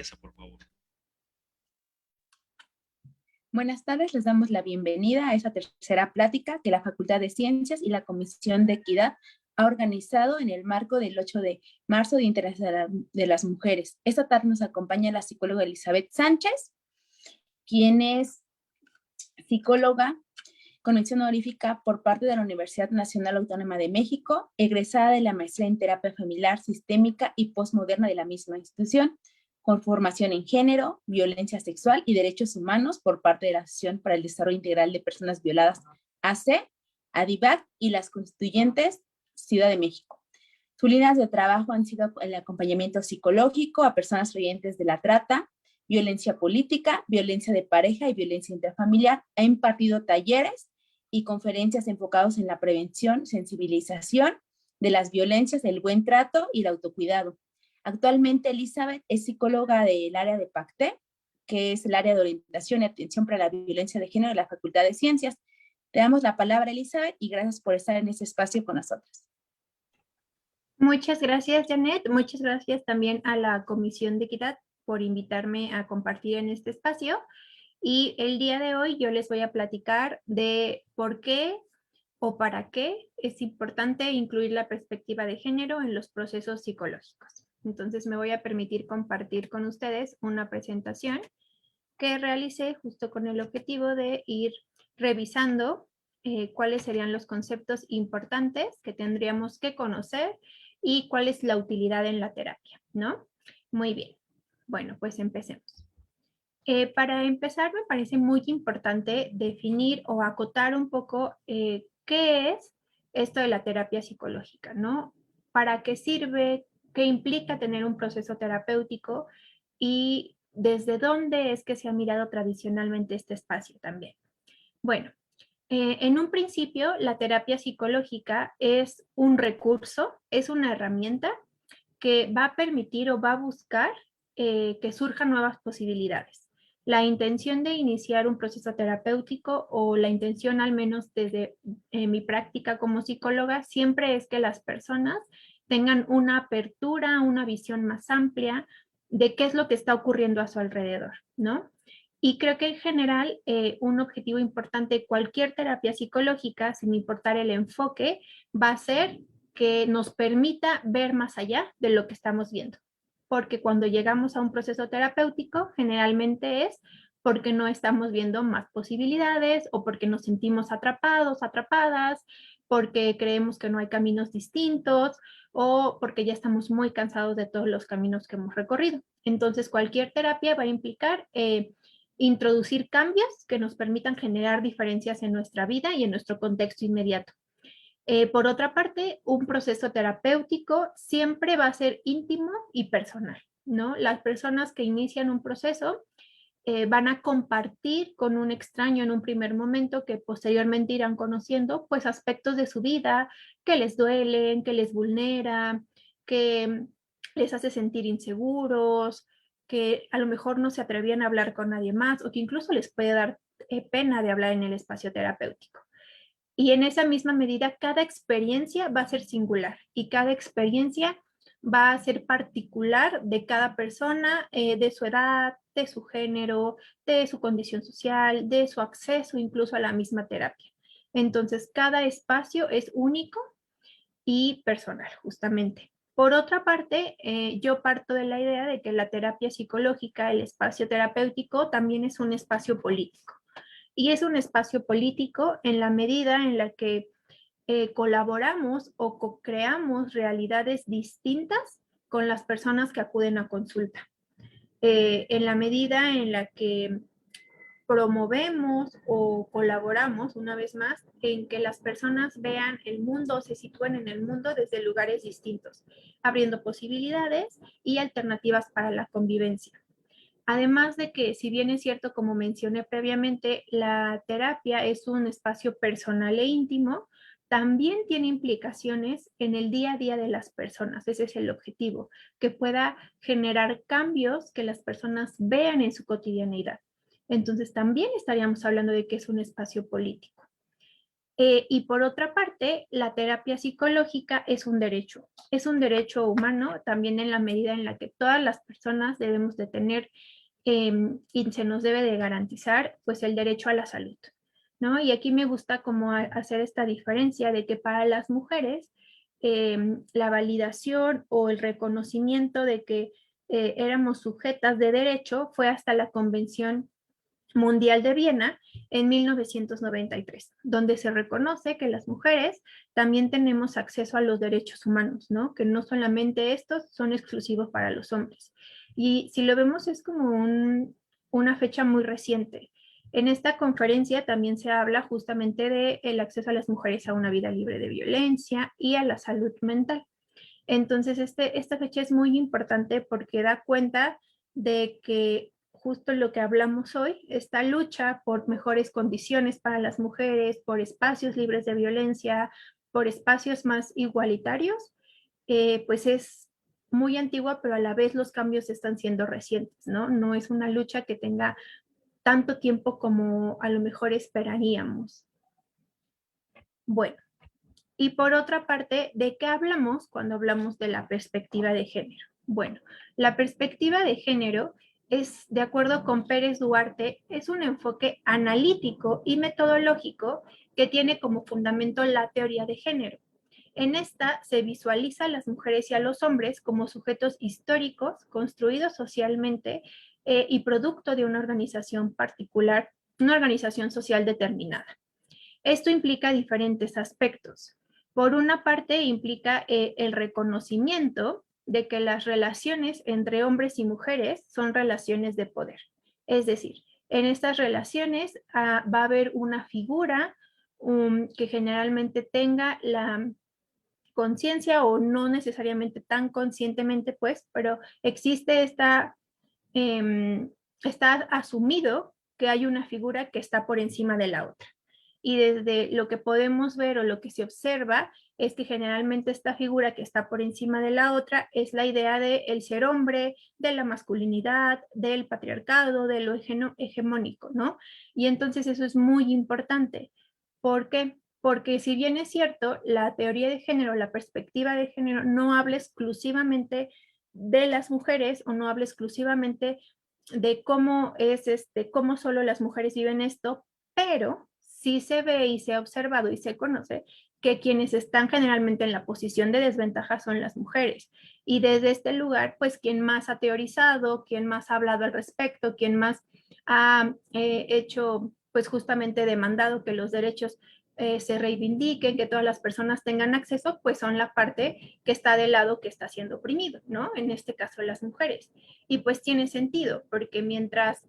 empieza, por favor. Buenas tardes, les damos la bienvenida a esta tercera plática que la Facultad de Ciencias y la Comisión de Equidad ha organizado en el marco del 8 de marzo, Día Internacional de las Mujeres. Esta tarde nos acompaña la psicóloga Elizabeth Sánchez, quien es psicóloga con mención honorífica por parte de la Universidad Nacional Autónoma de México, egresada de la maestría en terapia familiar, sistémica y postmoderna de la misma institución, con formación en género, violencia sexual y derechos humanos por parte de la Asociación para el Desarrollo Integral de Personas Violadas, AC, ADIVAC y las Constituyentes, Ciudad de México. Sus líneas de trabajo han sido el acompañamiento psicológico a personas sobrevivientes de la trata, violencia política, violencia de pareja y violencia intrafamiliar. Ha impartido talleres y conferencias enfocados en la prevención, sensibilización de las violencias, el buen trato y el autocuidado. Actualmente Elizabeth es psicóloga del área de PACTE, que es el área de orientación y atención para la violencia de género de la Facultad de Ciencias. Te damos la palabra, Elizabeth, y gracias por estar en este espacio con nosotros. Muchas gracias, Janet. Muchas gracias también a la Comisión de Equidad por invitarme a compartir en este espacio. Y el día de hoy yo les voy a platicar de por qué o para qué es importante incluir la perspectiva de género en los procesos psicológicos. Entonces me voy a permitir compartir con ustedes una presentación que realicé justo con el objetivo de ir revisando cuáles serían los conceptos importantes que tendríamos que conocer y cuál es la utilidad en la terapia, ¿no? Muy bien. Bueno, pues empecemos. Para empezar, me parece muy importante definir o acotar un poco qué es esto de la terapia psicológica, ¿no? ¿Para qué sirve? ¿Qué implica tener un proceso terapéutico? Y desde dónde es que se ha mirado tradicionalmente este espacio también. Bueno, en un principio, la terapia psicológica es un recurso, es una herramienta que va a permitir o va a buscar que surjan nuevas posibilidades. La intención de iniciar un proceso terapéutico o la intención al menos desde mi práctica como psicóloga siempre es que las personas tengan una apertura, una visión más amplia de qué es lo que está ocurriendo a su alrededor, ¿no? Y creo que en general un objetivo importante de cualquier terapia psicológica, sin importar el enfoque, va a ser que nos permita ver más allá de lo que estamos viendo. Porque cuando llegamos a un proceso terapéutico, generalmente es porque no estamos viendo más posibilidades o porque nos sentimos atrapados, atrapadas, porque creemos que no hay caminos distintos o porque ya estamos muy cansados de todos los caminos que hemos recorrido. Entonces, cualquier terapia va a implicar introducir cambios que nos permitan generar diferencias en nuestra vida y en nuestro contexto inmediato. Por otra parte, un proceso terapéutico siempre va a ser íntimo y personal, ¿no? Las personas que inician un proceso van a compartir con un extraño en un primer momento que posteriormente irán conociendo, pues aspectos de su vida que les duelen, que les vulnera, que les hace sentir inseguros, que a lo mejor no se atrevían a hablar con nadie más o que incluso les puede dar pena de hablar en el espacio terapéutico. Y en esa misma medida, cada experiencia va a ser singular y cada experiencia va a ser particular de cada persona, de su edad, de su género, de su condición social, de su acceso incluso a la misma terapia. Entonces, cada espacio es único y personal, justamente. Por otra parte, yo parto de la idea de que la terapia psicológica, el espacio terapéutico, también es un espacio político. Y es un espacio político en la medida en la que colaboramos o co-creamos realidades distintas con las personas que acuden a consulta. En la medida en la que promovemos o colaboramos, una vez más, en que las personas vean el mundo, se sitúen en el mundo desde lugares distintos, abriendo posibilidades y alternativas para la convivencia. Además de que, si bien es cierto, como mencioné previamente, la terapia es un espacio personal e íntimo, también tiene implicaciones en el día a día de las personas. Ese es el objetivo, que pueda generar cambios que las personas vean en su cotidianeidad. Entonces, también estaríamos hablando de que es un espacio político. Y por otra parte, la terapia psicológica es un derecho humano también en la medida en la que todas las personas debemos de tener y se nos debe de garantizar pues el derecho a la salud, ¿no? Y aquí me gusta como hacer esta diferencia de que para las mujeres la validación o el reconocimiento de que éramos sujetas de derecho fue hasta la Convención Mundial de Viena en 1993, donde se reconoce que las mujeres también tenemos acceso a los derechos humanos, ¿no? Que no solamente estos son exclusivos para los hombres. Y si lo vemos es como una fecha muy reciente. En esta conferencia también se habla justamente del acceso a las mujeres a una vida libre de violencia y a la salud mental. Entonces, esta fecha es muy importante porque da cuenta de que justo lo que hablamos hoy, esta lucha por mejores condiciones para las mujeres, por espacios libres de violencia, por espacios más igualitarios, pues es muy antigua, pero a la vez los cambios están siendo recientes, ¿no? No es una lucha que tenga tanto tiempo como a lo mejor esperaríamos. Bueno, y por otra parte, ¿de qué hablamos cuando hablamos de la perspectiva de género? Bueno, la perspectiva de género es, de acuerdo con Pérez Duarte, es un enfoque analítico y metodológico que tiene como fundamento la teoría de género. En esta se visualiza a las mujeres y a los hombres como sujetos históricos, construidos socialmente y producto de una organización particular, una organización social determinada. Esto implica diferentes aspectos. Por una parte, implica el reconocimiento de que las relaciones entre hombres y mujeres son relaciones de poder. Es decir, en estas relaciones va a haber una figura que generalmente tenga la conciencia o no necesariamente tan conscientemente, pues, pero existe está asumido que hay una figura que está por encima de la otra. Y desde lo que podemos ver o lo que se observa es que generalmente esta figura que está por encima de la otra es la idea de el ser hombre, de la masculinidad, del patriarcado, de lo hegemónico, ¿no? Y entonces eso es muy importante. ¿Por qué? Porque si bien es cierto, la teoría de género, la perspectiva de género no habla exclusivamente de las mujeres o no habla exclusivamente de cómo es cómo solo las mujeres viven esto, pero sí se ve y se ha observado y se conoce que quienes están generalmente en la posición de desventaja son las mujeres. Y desde este lugar, pues quien más ha teorizado, quien más ha hablado al respecto, quien más ha hecho, pues justamente demandado que los derechos se reivindiquen, que todas las personas tengan acceso, pues son la parte que está del lado que está siendo oprimido, ¿no? En este caso las mujeres. Y pues tiene sentido, porque mientras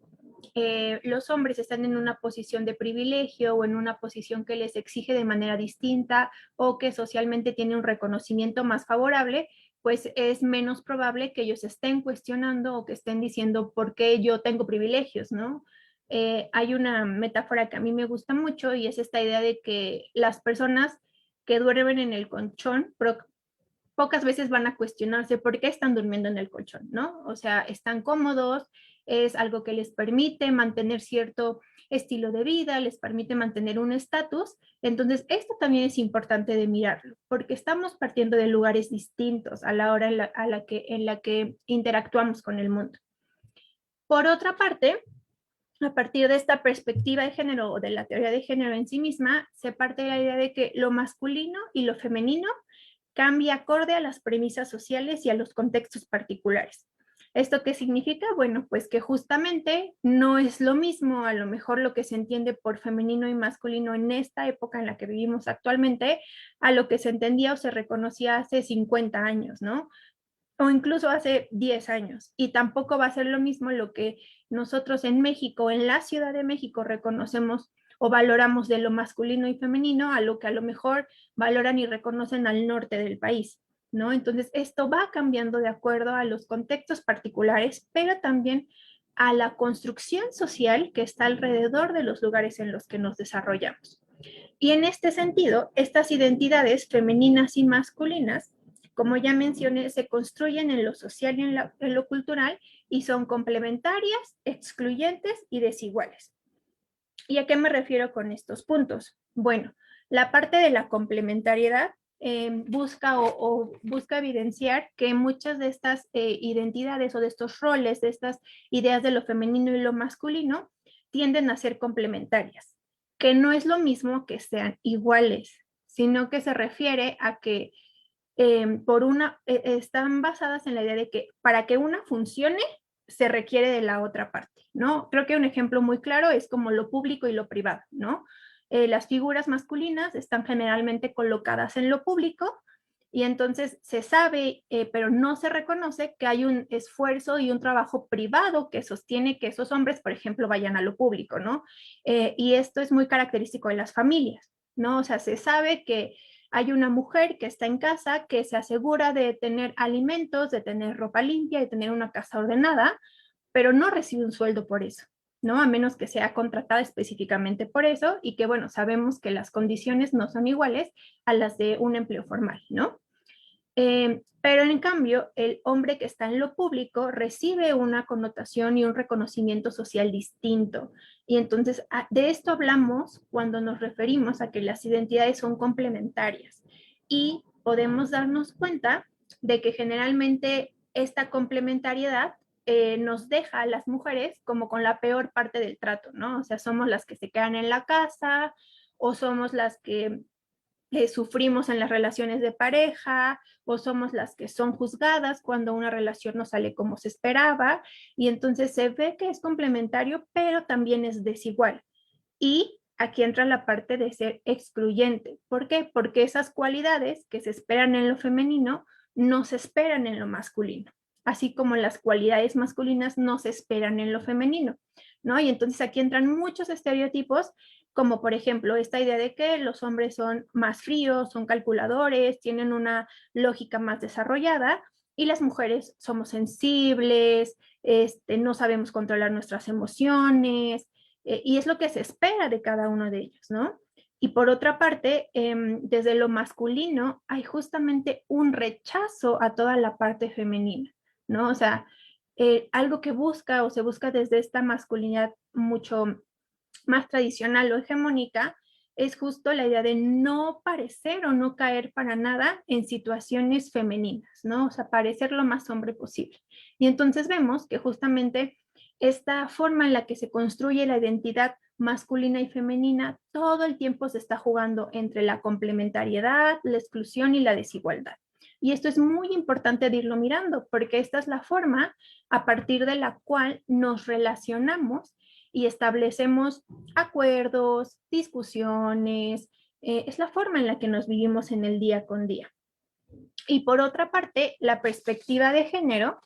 los hombres están en una posición de privilegio o en una posición que les exige de manera distinta o que socialmente tiene un reconocimiento más favorable, pues es menos probable que ellos estén cuestionando o que estén diciendo por qué yo tengo privilegios, ¿no? Hay una metáfora que a mí me gusta mucho y es esta idea de que las personas que duermen en el colchón pocas veces van a cuestionarse por qué están durmiendo en el colchón, ¿no? O sea, están cómodos, es algo que les permite mantener cierto estilo de vida, les permite mantener un estatus. Entonces, esto también es importante de mirarlo, porque estamos partiendo de lugares distintos a la hora en la que interactuamos con el mundo. Por otra parte, a partir de esta perspectiva de género o de la teoría de género en sí misma, se parte de la idea de que lo masculino y lo femenino cambia acorde a las premisas sociales y a los contextos particulares. ¿Esto qué significa? Bueno, pues que justamente no es lo mismo a lo mejor lo que se entiende por femenino y masculino en esta época en la que vivimos actualmente a lo que se entendía o se reconocía hace 50 años, ¿no? O incluso hace 10 años. Y tampoco va a ser lo mismo lo que nosotros en México, en la Ciudad de México, reconocemos o valoramos de lo masculino y femenino a lo que a lo mejor valoran y reconocen al norte del país, ¿no? Entonces, esto va cambiando de acuerdo a los contextos particulares, pero también a la construcción social que está alrededor de los lugares en los que nos desarrollamos. Y en este sentido, estas identidades femeninas y masculinas, como ya mencioné, se construyen en lo social y en lo cultural y son complementarias, excluyentes y desiguales. ¿Y a qué me refiero con estos puntos? Bueno, la parte de la complementariedad busca evidenciar que muchas de estas identidades o de estos roles, de estas ideas de lo femenino y lo masculino, tienden a ser complementarias, que no es lo mismo que sean iguales, sino que se refiere a que están basadas en la idea de que para que una funcione, se requiere de la otra parte, ¿no? Creo que un ejemplo muy claro es como lo público y lo privado, ¿no? Las figuras masculinas están generalmente colocadas en lo público y entonces se sabe, pero no se reconoce que hay un esfuerzo y un trabajo privado que sostiene que esos hombres, por ejemplo, vayan a lo público, ¿no? Y esto es muy característico de las familias, ¿no? O sea, se sabe que hay una mujer que está en casa, que se asegura de tener alimentos, de tener ropa limpia, de tener una casa ordenada, pero no recibe un sueldo por eso, ¿no? A menos que sea contratada específicamente por eso y que, bueno, sabemos que las condiciones no son iguales a las de un empleo formal, ¿no? Pero en cambio, el hombre que está en lo público recibe una connotación y un reconocimiento social distinto. Y entonces de esto hablamos cuando nos referimos a que las identidades son complementarias. Y podemos darnos cuenta de que generalmente esta complementariedad nos deja a las mujeres como con la peor parte del trato, ¿no? O sea, somos las que se quedan en la casa o somos las que sufrimos en las relaciones de pareja o somos las que son juzgadas cuando una relación no sale como se esperaba y entonces se ve que es complementario pero también es desigual. Y aquí entra la parte de ser excluyente. ¿Por qué? Porque esas cualidades que se esperan en lo femenino no se esperan en lo masculino, así como las cualidades masculinas no se esperan en lo femenino, ¿no? Y entonces aquí entran muchos estereotipos, como por ejemplo esta idea de que los hombres son más fríos, son calculadores, tienen una lógica más desarrollada y las mujeres somos sensibles, no sabemos controlar nuestras emociones, y es lo que se espera de cada uno de ellos, ¿no? Y por otra parte, desde lo masculino hay justamente un rechazo a toda la parte femenina, ¿no? O sea, algo que busca o se busca desde esta masculinidad mucho más tradicional o hegemónica es justo la idea de no parecer o no caer para nada en situaciones femeninas, ¿no? O sea, parecer lo más hombre posible. Y entonces vemos que justamente esta forma en la que se construye la identidad masculina y femenina todo el tiempo se está jugando entre la complementariedad, la exclusión y la desigualdad. Y esto es muy importante de irlo mirando, porque esta es la forma a partir de la cual nos relacionamos y establecemos acuerdos, discusiones, es la forma en la que nos vivimos en el día con día. Y por otra parte, la perspectiva de género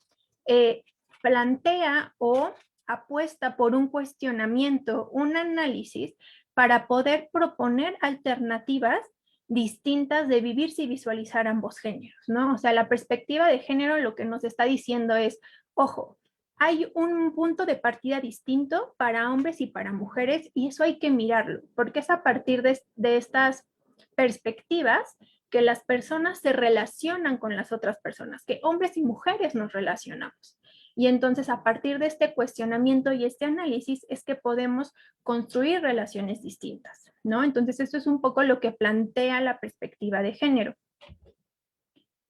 plantea o apuesta por un cuestionamiento, un análisis para poder proponer alternativas distintas de vivirse y visualizar ambos géneros, ¿no? O sea, la perspectiva de género lo que nos está diciendo es, ojo, hay un punto de partida distinto para hombres y para mujeres y eso hay que mirarlo, porque es a partir de estas perspectivas que las personas se relacionan con las otras personas, que hombres y mujeres nos relacionamos. Y entonces a partir de este cuestionamiento y este análisis es que podemos construir relaciones distintas, ¿no? Entonces esto es un poco lo que plantea la perspectiva de género.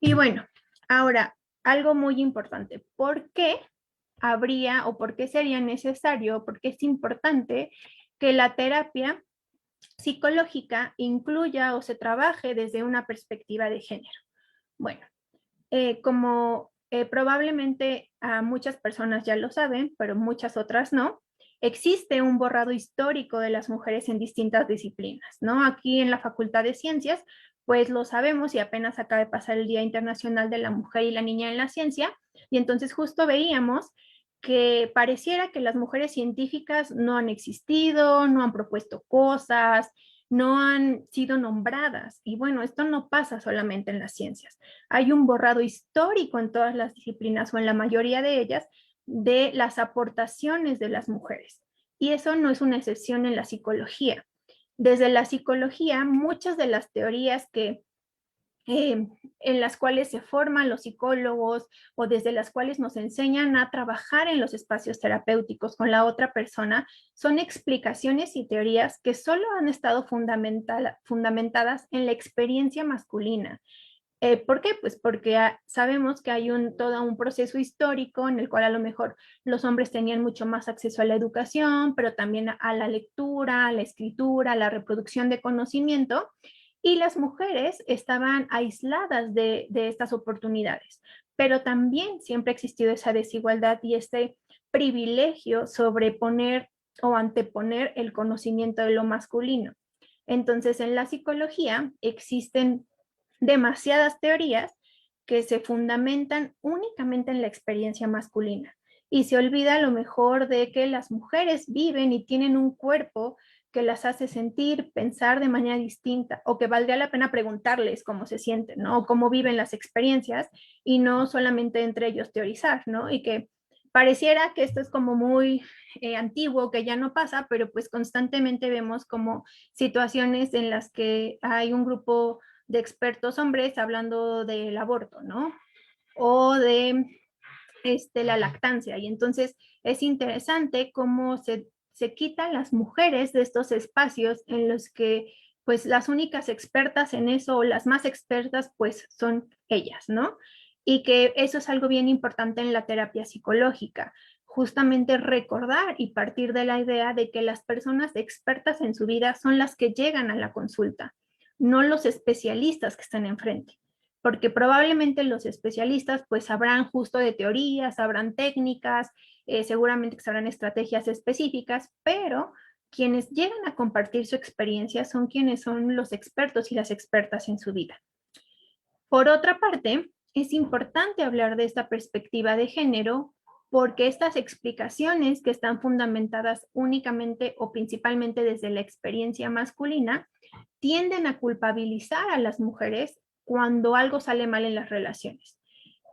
Y bueno, ahora, algo muy importante, ¿por qué habría o por qué sería necesario, por qué es importante que la terapia psicológica incluya o se trabaje desde una perspectiva de género? Bueno, como probablemente a muchas personas ya lo saben, pero muchas otras no, existe un borrado histórico de las mujeres en distintas disciplinas, ¿no? Aquí en la Facultad de Ciencias, pues lo sabemos y apenas acaba de pasar el Día Internacional de la Mujer y la Niña en la Ciencia, y entonces justo veíamos que pareciera que las mujeres científicas no han existido, no han propuesto cosas, no han sido nombradas. Y bueno, esto no pasa solamente en las ciencias. Hay un borrado histórico en todas las disciplinas o en la mayoría de ellas de las aportaciones de las mujeres. Y eso no es una excepción en la psicología. Desde la psicología, muchas de las teorías que en las cuales se forman los psicólogos o desde las cuales nos enseñan a trabajar en los espacios terapéuticos con la otra persona, son explicaciones y teorías que solo han estado fundamentadas en la experiencia masculina. ¿Por qué? Pues porque sabemos que hay todo un proceso histórico en el cual a lo mejor los hombres tenían mucho más acceso a la educación, pero también a la lectura, a la escritura, a la reproducción de conocimiento, y las mujeres estaban aisladas de estas oportunidades. Pero también siempre ha existido esa desigualdad y este privilegio sobre poner o anteponer el conocimiento de lo masculino. Entonces, en la psicología existen demasiadas teorías que se fundamentan únicamente en la experiencia masculina y se olvida a lo mejor de que las mujeres viven y tienen un cuerpo que las hace sentir, pensar de manera distinta, o que valdría la pena preguntarles cómo se sienten, ¿no? O cómo viven las experiencias y no solamente entre ellos teorizar, ¿no? Y que pareciera que esto es como muy antiguo, que ya no pasa, pero pues constantemente vemos como situaciones en las que hay un grupo de expertos hombres hablando del aborto, ¿no? O de la lactancia. Y entonces es interesante cómo se quitan las mujeres de estos espacios en los que pues las únicas expertas en eso o las más expertas pues son ellas, ¿no? Y que eso es algo bien importante en la terapia psicológica, justamente recordar y partir de la idea de que las personas expertas en su vida son las que llegan a la consulta, no los especialistas que están enfrente, porque probablemente los especialistas pues sabrán justo de teorías, sabrán técnicas, seguramente que sabrán estrategias específicas, pero quienes llegan a compartir su experiencia son quienes son los expertos y las expertas en su vida. Por otra parte, es importante hablar de esta perspectiva de género porque estas explicaciones que están fundamentadas únicamente o principalmente desde la experiencia masculina tienden a culpabilizar a las mujeres cuando algo sale mal en las relaciones.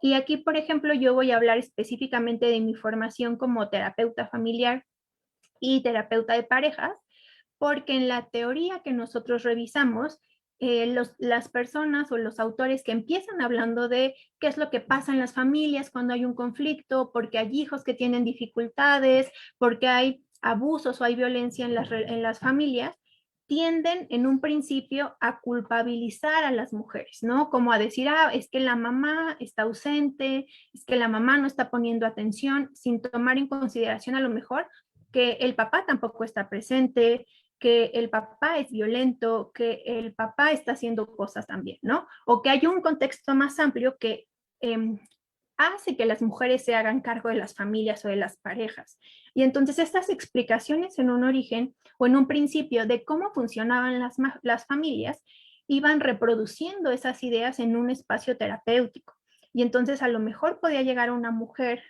Y aquí, por ejemplo, yo voy a hablar específicamente de mi formación como terapeuta familiar y terapeuta de parejas, porque en la teoría que nosotros revisamos, las personas o los autores que empiezan hablando de qué es lo que pasa en las familias cuando hay un conflicto, porque hay hijos que tienen dificultades, porque hay abusos o hay violencia en las familias, tienden en un principio a culpabilizar a las mujeres, ¿no? Como a decir, es que la mamá está ausente, es que la mamá no está poniendo atención, sin tomar en consideración a lo mejor que el papá tampoco está presente, que el papá es violento, que el papá está haciendo cosas también, ¿no? O que hay un contexto más amplio que hace que las mujeres se hagan cargo de las familias o de las parejas. Y entonces estas explicaciones en un origen o en un principio de cómo funcionaban las familias iban reproduciendo esas ideas en un espacio terapéutico. Y entonces a lo mejor podía llegar una mujer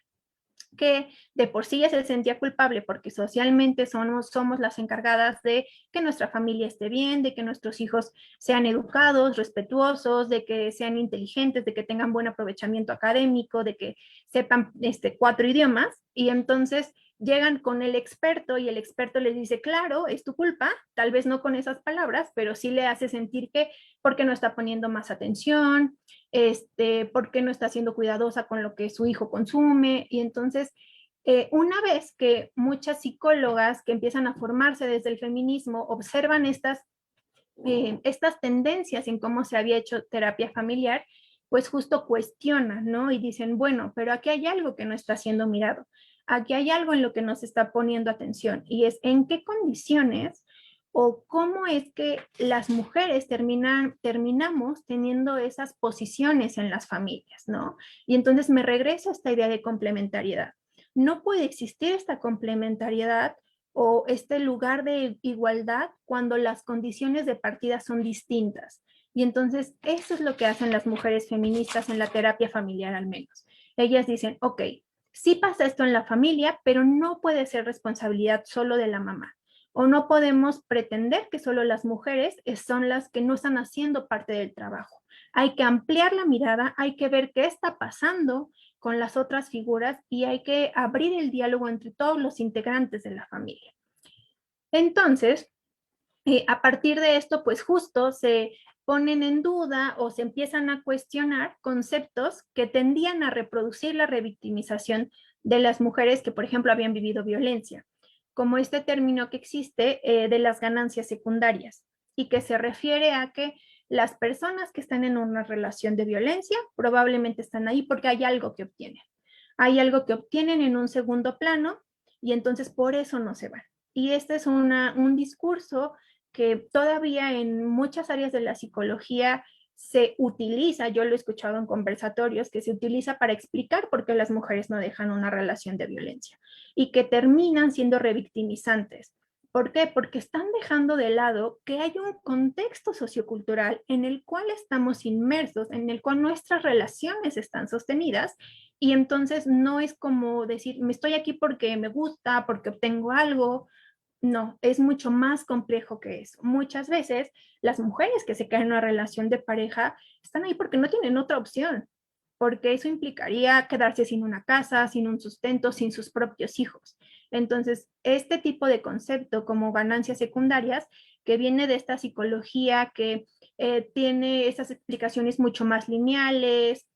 que de por sí ya se sentía culpable porque socialmente somos las encargadas de que nuestra familia esté bien, de que nuestros hijos sean educados, respetuosos, de que sean inteligentes, de que tengan buen aprovechamiento académico, de que sepan 4 idiomas, y entonces llegan con el experto y el experto les dice, claro, es tu culpa, tal vez no con esas palabras, pero sí le hace sentir que porque no está poniendo más atención, por qué no está siendo cuidadosa con lo que su hijo consume. Y entonces, una vez que muchas psicólogas que empiezan a formarse desde el feminismo observan estas tendencias en cómo se había hecho terapia familiar, pues justo cuestionan, ¿no? Y dicen, bueno, pero aquí hay algo que no está siendo mirado, aquí hay algo en lo que no se está poniendo atención, y es en qué condiciones o cómo es que las mujeres terminamos teniendo esas posiciones en las familias, ¿no? Y entonces me regreso a esta idea de complementariedad. No puede existir esta complementariedad o este lugar de igualdad cuando las condiciones de partida son distintas. Y entonces eso es lo que hacen las mujeres feministas en la terapia familiar al menos. Ellas dicen, ok, sí pasa esto en la familia, pero no puede ser responsabilidad solo de la mamá. O no podemos pretender que solo las mujeres son las que no están haciendo parte del trabajo. Hay que ampliar la mirada, hay que ver qué está pasando con las otras figuras y hay que abrir el diálogo entre todos los integrantes de la familia. Entonces, a partir de esto, pues justo se ponen en duda o se empiezan a cuestionar conceptos que tendían a reproducir la revictimización de las mujeres que, por ejemplo, habían vivido violencia, como este término que existe de las ganancias secundarias y que se refiere a que las personas que están en una relación de violencia probablemente están ahí porque hay algo que obtienen. Hay algo que obtienen en un segundo plano y entonces por eso no se van. Y este es un discurso que todavía en muchas áreas de la psicología se utiliza, yo lo he escuchado en conversatorios, que se utiliza para explicar por qué las mujeres no dejan una relación de violencia y que terminan siendo revictimizantes. ¿Por qué? Porque están dejando de lado que hay un contexto sociocultural en el cual estamos inmersos, en el cual nuestras relaciones están sostenidas y entonces no es como decir, me estoy aquí porque me gusta, porque obtengo algo. No, es mucho más complejo que eso. Muchas veces las mujeres que se quedan en una relación de pareja están ahí porque no tienen otra opción, porque eso implicaría quedarse sin una casa, sin un sustento, sin sus propios hijos. Entonces, este tipo de concepto como ganancias secundarias, que viene de esta psicología que tiene esas explicaciones mucho más lineales,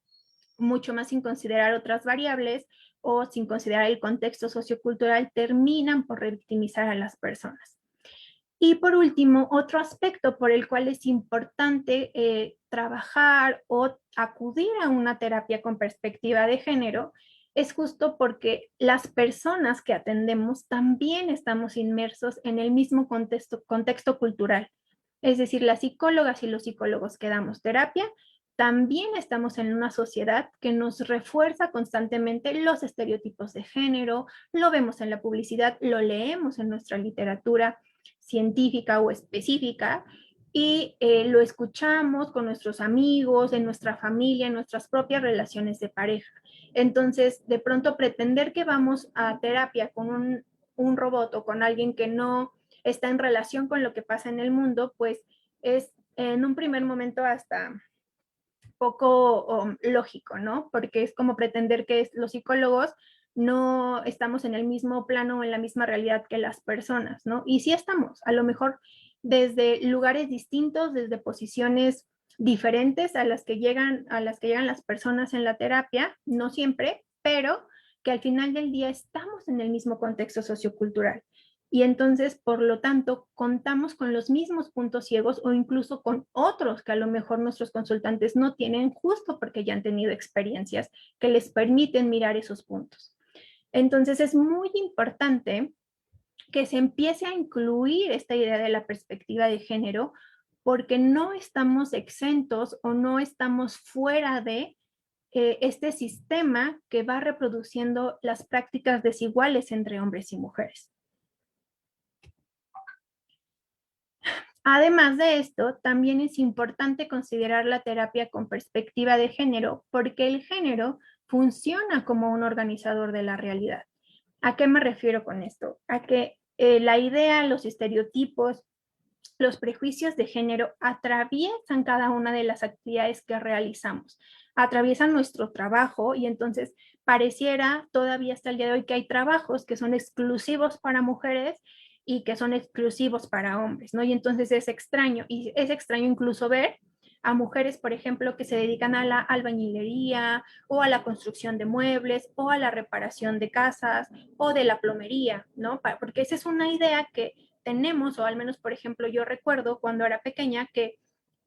mucho más sin considerar otras variables o sin considerar el contexto sociocultural, terminan por revictimizar a las personas. Y por último, otro aspecto por el cual es importante trabajar o acudir a una terapia con perspectiva de género es justo porque las personas que atendemos también estamos inmersos en el mismo contexto cultural. Es decir, las psicólogas y los psicólogos que damos terapia también estamos en una sociedad que nos refuerza constantemente los estereotipos de género, lo vemos en la publicidad, lo leemos en nuestra literatura científica o específica y lo escuchamos con nuestros amigos, en nuestra familia, en nuestras propias relaciones de pareja. Entonces, de pronto pretender que vamos a terapia con un robot o con alguien que no está en relación con lo que pasa en el mundo, pues es en un primer momento hasta poco lógico, ¿no? Porque es como pretender que los psicólogos no estamos en el mismo plano o en la misma realidad que las personas, ¿no? Y sí estamos, a lo mejor desde lugares distintos, desde posiciones diferentes a las que llegan las personas en la terapia, no siempre, pero que al final del día estamos en el mismo contexto sociocultural. Y entonces, por lo tanto, contamos con los mismos puntos ciegos o incluso con otros que a lo mejor nuestros consultantes no tienen justo porque ya han tenido experiencias que les permiten mirar esos puntos. Entonces, es muy importante que se empiece a incluir esta idea de la perspectiva de género porque no estamos exentos o no estamos fuera de este sistema que va reproduciendo las prácticas desiguales entre hombres y mujeres. Además de esto, también es importante considerar la terapia con perspectiva de género porque el género funciona como un organizador de la realidad. ¿A qué me refiero con esto? A que la idea, los estereotipos, los prejuicios de género atraviesan cada una de las actividades que realizamos, atraviesan nuestro trabajo y entonces pareciera todavía hasta el día de hoy que hay trabajos que son exclusivos para mujeres y que son exclusivos para hombres, ¿no? Y entonces es extraño, y es extraño incluso ver a mujeres, por ejemplo, que se dedican a la albañilería o a la construcción de muebles o a la reparación de casas o de la plomería, ¿no? Porque esa es una idea que tenemos, o al menos, por ejemplo, yo recuerdo cuando era pequeña que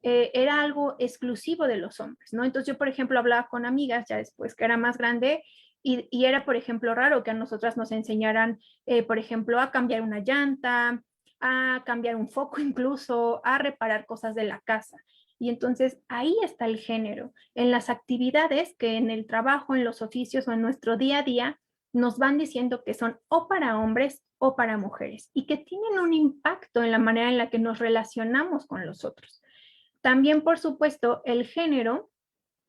era algo exclusivo de los hombres, ¿no? Entonces yo, por ejemplo, hablaba con amigas ya después que era más grande y era, por ejemplo, raro que a nosotras nos enseñaran, por ejemplo, a cambiar una llanta, a cambiar un foco incluso, a reparar cosas de la casa. Y entonces ahí está el género, en las actividades que en el trabajo, en los oficios o en nuestro día a día nos van diciendo que son o para hombres o para mujeres y que tienen un impacto en la manera en la que nos relacionamos con los otros. También, por supuesto, el género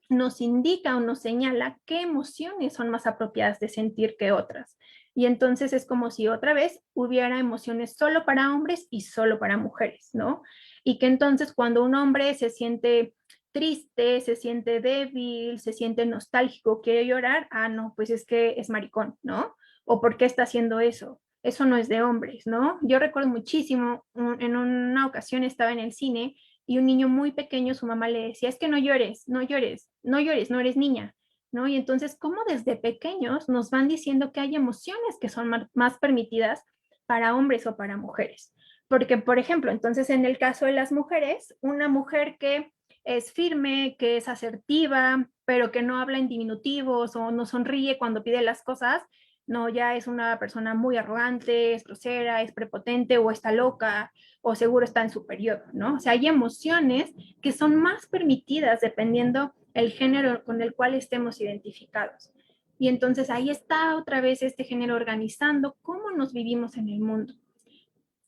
nos indica o nos señala qué emociones son más apropiadas de sentir que otras. Y entonces es como si otra vez hubiera emociones solo para hombres y solo para mujeres, ¿no? Y que entonces cuando un hombre se siente triste, se siente débil, se siente nostálgico, quiere llorar, ah, no, pues es que es maricón, ¿no? O ¿por qué está haciendo eso? Eso no es de hombres, ¿no? Yo recuerdo muchísimo, en una ocasión estaba en el cine y un niño muy pequeño, su mamá le decía, es que no llores, no llores, no llores, no eres niña, ¿no? Y entonces, ¿cómo desde pequeños nos van diciendo que hay emociones que son más permitidas para hombres o para mujeres? Porque, por ejemplo, entonces en el caso de las mujeres, una mujer que es firme, que es asertiva, pero que no habla en diminutivos o no sonríe cuando pide las cosas, no, ya es una persona muy arrogante, es grosera, es prepotente o está loca o seguro está en su periodo, ¿no? O sea, hay emociones que son más permitidas dependiendo el género con el cual estemos identificados. Y entonces ahí está otra vez este género organizando cómo nos vivimos en el mundo.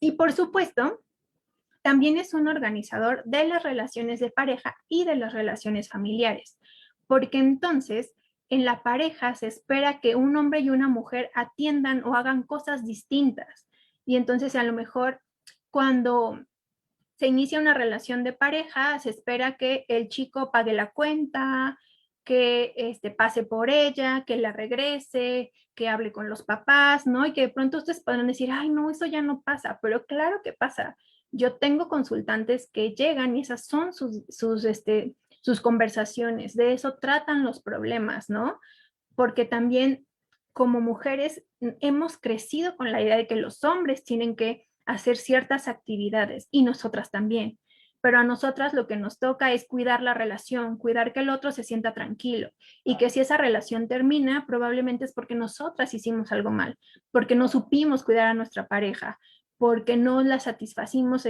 Y por supuesto, también es un organizador de las relaciones de pareja y de las relaciones familiares, porque entonces en la pareja se espera que un hombre y una mujer atiendan o hagan cosas distintas. Y entonces a lo mejor cuando se inicia una relación de pareja, se espera que el chico pague la cuenta, que pase por ella, que la regrese, que hable con los papás, ¿no? Y que de pronto ustedes podrán decir, ay, no, eso ya no pasa, pero claro que pasa. Yo tengo consultantes que llegan y esas son sus conversaciones, de eso tratan los problemas, ¿no? Porque también como mujeres hemos crecido con la idea de que los hombres tienen que hacer ciertas actividades y nosotras también. Pero a nosotras lo que nos toca es cuidar la relación, cuidar que el otro se sienta tranquilo y que si esa relación termina, probablemente es porque nosotras hicimos algo mal, porque no supimos cuidar a nuestra pareja, porque no la satisfacimos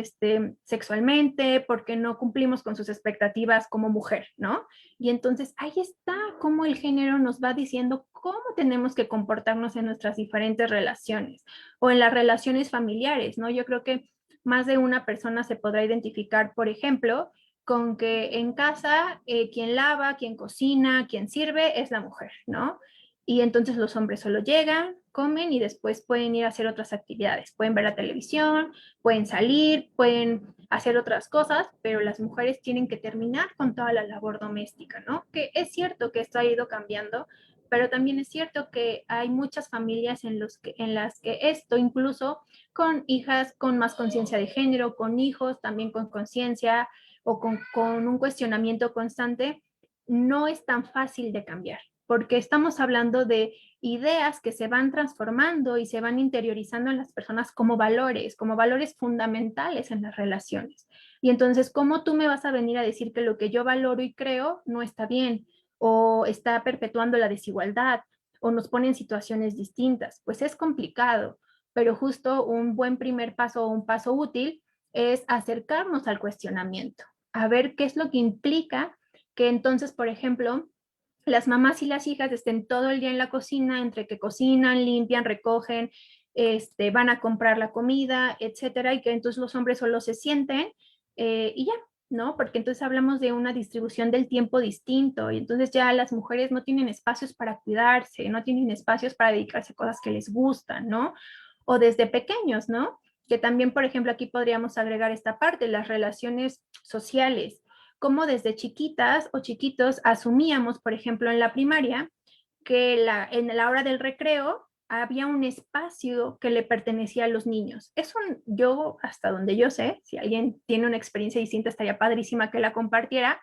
sexualmente, porque no cumplimos con sus expectativas como mujer, ¿no? Y entonces ahí está cómo el género nos va diciendo cómo tenemos que comportarnos en nuestras diferentes relaciones o en las relaciones familiares, ¿no? Yo creo que más de una persona se podrá identificar, por ejemplo, con que en casa quien lava, quien cocina, quien sirve es la mujer, ¿no? Y entonces los hombres solo llegan, comen y después pueden ir a hacer otras actividades. Pueden ver la televisión, pueden salir, pueden hacer otras cosas, pero las mujeres tienen que terminar con toda la labor doméstica, ¿no? Que es cierto que esto ha ido cambiando, pero también es cierto que hay muchas familias en las que esto, incluso con hijas con más conciencia de género, con hijos también con conciencia o con un cuestionamiento constante, no es tan fácil de cambiar, porque estamos hablando de ideas que se van transformando y se van interiorizando en las personas como valores fundamentales en las relaciones. Y entonces, ¿cómo tú me vas a venir a decir que lo que yo valoro y creo no está bien o está perpetuando la desigualdad o nos pone en situaciones distintas? Pues es complicado, pero justo un buen primer paso o un paso útil es acercarnos al cuestionamiento, a ver qué es lo que implica que entonces, por ejemplo, las mamás y las hijas estén todo el día en la cocina, entre que cocinan, limpian, recogen, van a comprar la comida, etcétera, y que entonces los hombres solo se sienten y ya, ¿no? Porque entonces hablamos de una distribución del tiempo distinto y entonces ya las mujeres no tienen espacios para cuidarse, no tienen espacios para dedicarse a cosas que les gustan, ¿no? O desde pequeños, ¿no? Que también, por ejemplo, aquí podríamos agregar esta parte, las relaciones sociales, como desde chiquitas o chiquitos asumíamos, por ejemplo, en la primaria, que en la hora del recreo había un espacio que le pertenecía a los niños. Eso yo, hasta donde yo sé, si alguien tiene una experiencia distinta, estaría padrísima que la compartiera,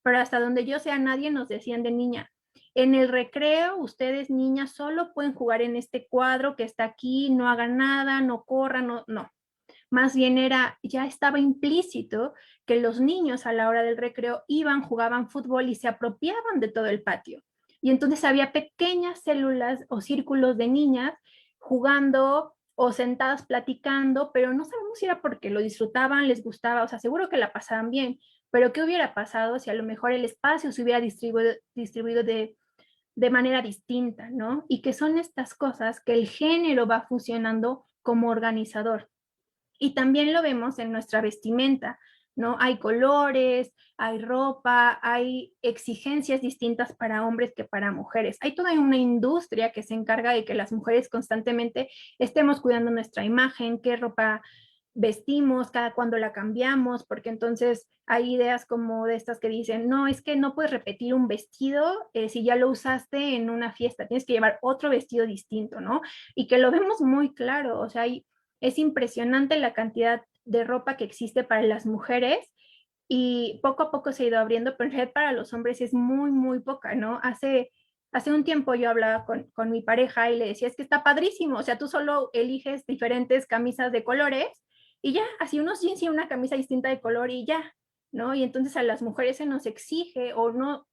pero hasta donde yo sé, a nadie nos decían de niña. En el recreo, ustedes niñas solo pueden jugar en este cuadro que está aquí, no hagan nada, no corran, no, no. Más bien ya estaba implícito que los niños a la hora del recreo iban, jugaban fútbol y se apropiaban de todo el patio. Y entonces había pequeñas células o círculos de niñas jugando o sentadas platicando, pero no sabemos si era porque lo disfrutaban, les gustaba, o sea, seguro que la pasaban bien, pero ¿qué hubiera pasado si a lo mejor el espacio se hubiera distribuido de manera distinta, ¿no? Y que son estas cosas que el género va fusionando como organizador. Y también lo vemos en nuestra vestimenta, ¿no? Hay colores, hay ropa, hay exigencias distintas para hombres que para mujeres. Hay toda una industria que se encarga de que las mujeres constantemente estemos cuidando nuestra imagen, qué ropa vestimos, cada cuando la cambiamos, porque entonces hay ideas como de estas que dicen, no, es que no puedes repetir un vestido si ya lo usaste en una fiesta, tienes que llevar otro vestido distinto, ¿no? Y que lo vemos muy claro, o sea, es impresionante la cantidad de ropa que existe para las mujeres y poco a poco se ha ido abriendo, pero en realidad para los hombres es muy, muy poca, ¿no? Hace un tiempo yo hablaba con mi pareja y le decía, es que está padrísimo, o sea, tú solo eliges diferentes camisas de colores y ya, así unos jeans y una camisa distinta de color y ya, ¿no? Y entonces a las mujeres se nos exige o no,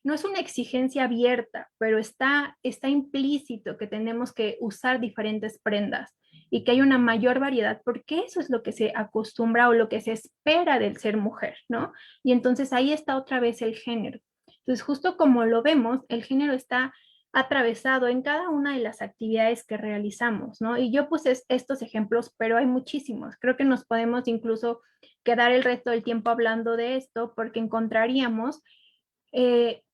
no es una exigencia abierta, pero está implícito que tenemos que usar diferentes prendas y que hay una mayor variedad, porque eso es lo que se acostumbra o lo que se espera del ser mujer, ¿no? Y entonces ahí está otra vez el género. Entonces, justo como lo vemos, el género está atravesado en cada una de las actividades que realizamos, ¿no? Y yo puse estos ejemplos, pero hay muchísimos. Creo que nos podemos incluso quedar el resto del tiempo hablando de esto porque encontraríamos